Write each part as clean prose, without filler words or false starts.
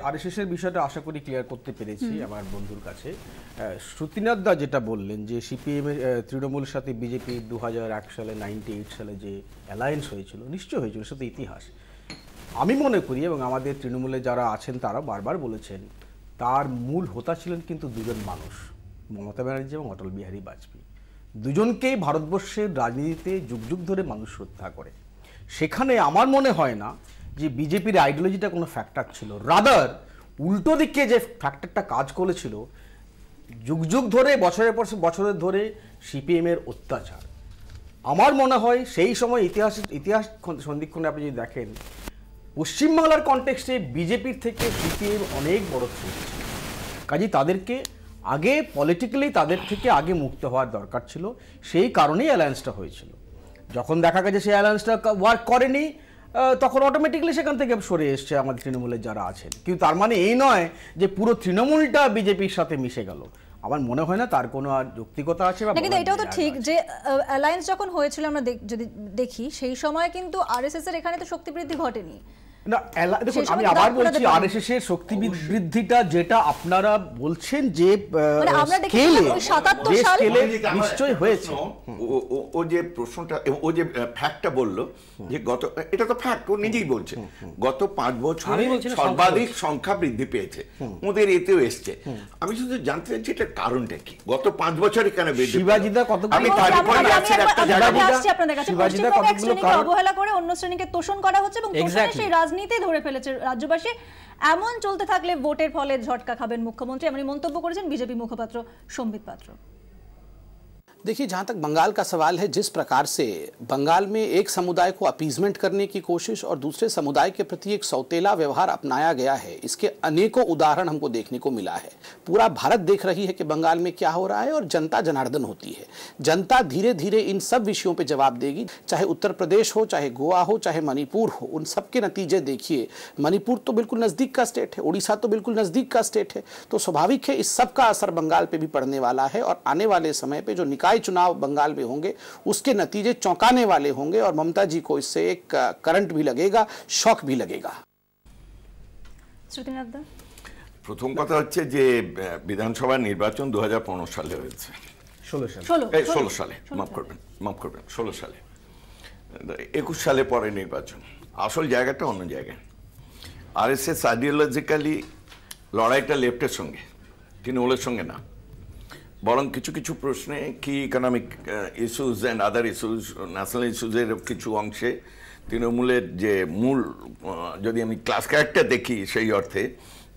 আরএসএসের বিষয়টা আশা করি ক্লিয়ার করতে পেরেছি আমার বন্ধুর কাছে। শ্রুতিনাথ দা যেটা বললেন যে সিপিএম এর তৃণমূলের সাথে বিজেপি 2001 সালে 98 সালে যে অ্যালায়েন্স হয়েছিল, নিশ্চয়ই হয়েছিল, সেটা ইতিহাস। আমি মনে করি এবং আমাদের তৃণমূলে যারা আছেন তারা বারবার বলেছেন তার মূল হোতা ছিলেন কিন্তু দুজন মানুষ, মমতা ব্যানার্জি এবং অটল বিহারী বাজপেয়ী। দুজনকেই ভারতবর্ষের রাজনীতিতে যুগ যুগ ধরে মানুষ শ্রদ্ধা করে। সেখানে আমার মনে হয় না যে বিজেপির আইডিওলজিটা কোনো ফ্যাক্টর ছিল, রাদার উল্টো দিকে যে ফ্যাক্টরটা কাজ করেছিল যুগ যুগ ধরে বছরের পর বছরের ধরে সিপিএমের অত্যাচার। আমার মনে হয় সেই সময় ইতিহাস সন্ধিক্ষণে আপনি যদি দেখেন পশ্চিমবাংলার কনটেক্সটে বিজেপির থেকে সিপিএম অনেক বড় থ্রেট ছিল, কাজেই তাদেরকে আগে পলিটিক্যালি তাদের থেকে আগে মুক্ত হওয়ার দরকার ছিল। সেই কারণেই অ্যালায়েন্সটা হয়েছিল। যখন দেখা গেছে সেই অ্যালায়েন্সটা ওয়ার্ক করেনি তখন অটোমেটিক্যালি সেখান থেকে সরে এসছে আমাদের তৃণমূলের যারা আছেন। কিন্তু তার মানে এই নয় যে পুরো তৃণমূলটা বিজেপির সাথে মিশে গেল। আমার মনে হয় না তার কোনো আর যৌক্তিকতা আছে। কিন্তু এটাও তো ঠিক যে অ্যালায়েন্স যখন হয়েছিল আমরা যদি দেখি সেই সময় কিন্তু আরএসএস এর এখানে তো শক্তি বৃদ্ধি ঘটেনি না। দেখুন আমি আবার বলছি আরএসএস এর শক্তি বৃদ্ধিটা যেটা আপনারা বলছেন যে স্কেলে নিশ্চয়ই হয়েছে। ও যে প্রশ্নটা ও যে ফ্যাক্টটা বললো যে গত, এটা তো ফ্যাক্ট, ও নিজেই বলছে গত 5 বছরে সর্বাধিক সংখ্যা বৃদ্ধি পেয়েছে, ওদের এতেও এসছে। আমি শুধু জানতে চাইছি এটার কারণটা কি, গত 5 বছর এখানে বৃদ্ধি। শিবাজিদা কত আমি আপনাদের কাছে অবহেলা করে অন্য শ্রেণীকে তোষণ করা হচ্ছে এবং সেই রাজনীতি ধরে ফেলেছে রাজ্যবাসী। এমন চলতে থাকলে ভোটের ফলে ঝটকা খাবেন মুখ্যমন্ত্রী, এমন মন্তব্য করেছেন বিজেপি মুখপাত্র সম্বিত পাত্র। देखिए, जहाँ तक बंगाल का सवाल है, जिस प्रकार से बंगाल में एक समुदाय को अपीजमेंट करने की कोशिश और दूसरे समुदाय के प्रति एक सौतेला व्यवहार अपनाया गया है, इसके अनेकों उदाहरण हमको देखने को मिला है। पूरा भारत देख रही है कि बंगाल में क्या हो रहा है और जनता जनार्दन होती है। जनता धीरे धीरे इन सब विषयों पर जवाब देगी, चाहे उत्तर प्रदेश हो, चाहे गोवा हो, चाहे मणिपुर हो। उन सब के नतीजे देखिए, मणिपुर तो बिल्कुल नज़दीक का स्टेट है, उड़ीसा तो बिल्कुल नज़दीक का स्टेट है, तो स्वाभाविक है इस सब का असर बंगाल पर भी पड़ने वाला है। और आने वाले समय पर जो निकाय चुनाव बंगाल में होंगे उसके नतीजे चौंकाने वाले होंगे और ममता जी को इससे एक करंट भी लगेगा, शॉक भी लगेगा। প্রথম কথা হচ্ছে যে বিধানসভা নির্বাচন 2015 সালে হয়েছে, 16 সালে মাফ করবেন 16 সালে, 21 সালে পরে নির্বাচন। আসল জায়গাটা অন্য জায়গায়। আরএসএস আইডিওলজিক্যালি লড়াইটা লেফটের সঙ্গে, তৃণমূলের সঙ্গে না, বরং কিছু কিছু প্রশ্নে কি economic issues and other issues, national ইস্যুজের কিছু অংশে তৃণমূলের যে মূল, যদি আমি ক্লাস ক্যারেক্টার দেখি সেই অর্থে,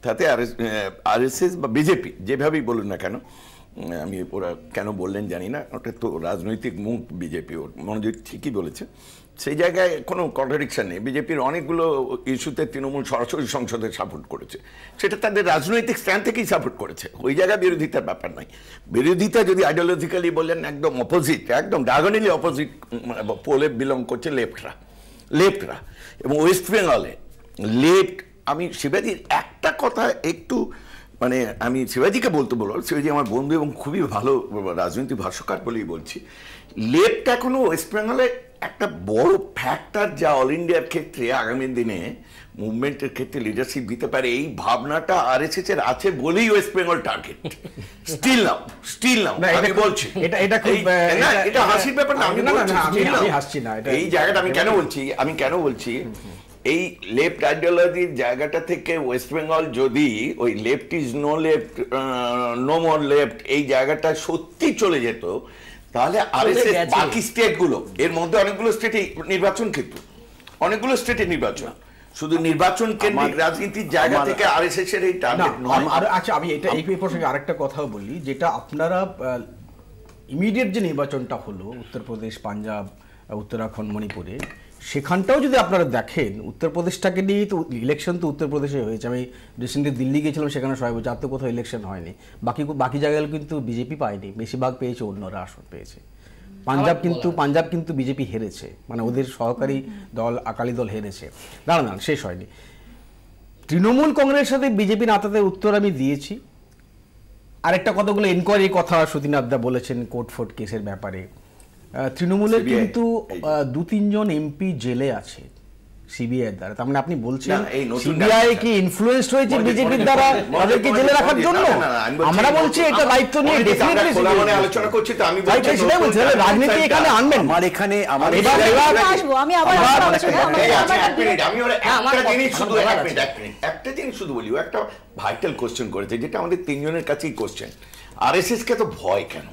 তাতে আরএসএস বা বিজেপি যেভাবেই বলুন না কেন, আমি ওরা কেন বললেন জানি না, ওটা তো রাজনৈতিক মুখ বিজেপি, ওর মনোযোগ ঠিকই বলেছে, সেই জায়গায় কোনো কন্ট্রাডিকশন নেই। বিজেপির অনেকগুলো ইস্যুতে তৃণমূল সরাসরি সংসদে সাপোর্ট করেছে, সেটা তাদের রাজনৈতিক স্ট্যান্ড থেকেই সাপোর্ট করেছে, ওই জায়গায় বিরোধিতার ব্যাপার নাই। বিরোধিতা যদি আইডিওলজিক্যালি বললেন একদম অপোজিট, একদম ডায়াগোনালি অপোজিট পোলে বিলং করছে লেফটরা এবং ওয়েস্ট বেঙ্গলে লেফট। আমি শিবাজির একটা কথা একটু মানে আমি শিবাজিকে বলবো, শিবাজি আমার বন্ধু এবং খুবই ভালো রাজনৈতিক ভাষ্যকার বলেই বলছি, লেফট এখনো ওয়েস্ট বেঙ্গলে একটা বড় ফ্যাক্টর, যা অল ইন্ডিয়ার ক্ষেত্রে আগামী দিনে মুভমেন্টের ক্ষেত্রে লিডারশিপ দিতে পারে, এই ভাবনাটা আরএসএস এর আছে বলেই West Bengal target. Still now আমি বলছি এটা হাসির ব্যাপার না, আমি হাসছি না। এই জায়গাটা আমি কেন বলছি এই লেফট আইডিওলজির জায়গাটা থেকে ওয়েস্ট বেঙ্গল যদি ওই left is no left, no more left, এই জায়গাটা সত্যি চলে যেত, তাহলে আরএসএস বাকি স্টেটগুলো, এর মধ্যে অনেকগুলো স্টেটে নির্বাচন, কিন্তু অনেকগুলো স্টেটে নির্বাচন, শুধু নির্বাচন কেন্দ্রিক রাজনীতির জায়গা থেকে আরএসএস এর এই টার্গেট নয়। আচ্ছা, আমি এটা এই প্রসঙ্গে আরেকটা কথাও বলি, যেটা আপনারা ইমিডিয়েট যে নির্বাচনটা হলো উত্তরপ্রদেশ, পাঞ্জাব, উত্তরাখণ্ড, মণিপুরে, সেখানটাও যদি আপনারা দেখেন উত্তরপ্রদেশটাকে নিয়ে তো ইলেকশন তো উত্তরপ্রদেশে হয়েছে। আমি রিসেন্টলি দিল্লি গিয়েছিলাম, সেখানে সবাই বলছে আর তো কোথাও ইলেকশন হয়নি। বাকি জায়গায় কিন্তু বিজেপি পায়নি, বেশিরভাগ পেয়েছে অন্যরা, আসন পেয়েছে। পাঞ্জাব কিন্তু বিজেপি হেরেছে, মানে ওদের সহকারী দল আকালি দল হেরেছে। দাঁড়ান, শেষ হয়নি। তৃণমূল কংগ্রেসের সাথে বিজেপি নাতাদের উত্তর আমি দিয়েছি। আরেকটা কতগুলো এনকোয়ারির কথা শ্রুতিনাথদা বলেছেন কোর্ট ফোর্ট কেসের ব্যাপারে। তৃণমূলের কিন্তু 2-3 জন এমপি জেলে আছে, সিবিআই দ্বারা। তার মানে আপনি বলছেন সিবিআই কি ইনফ্লুয়েন্সড হয়েছে বিজেপির দ্বারা তাদেরকে জেলে রাখার জন্য? আমরা বলছি এটা দায়িত্ব নিয়ে ডেফিনেটলি আলোচনা করছি, তো আমি রাজনীতি এখানে আনবেন। আমার এখানে আমার একটা জিনিস শুধু বলি, একটা ভাইটাল কোশ্চেন করেছে যেটা আমাদের তিনজনের কাছেই কোশ্চেন, আরএসএস কে তো ভয় কেন?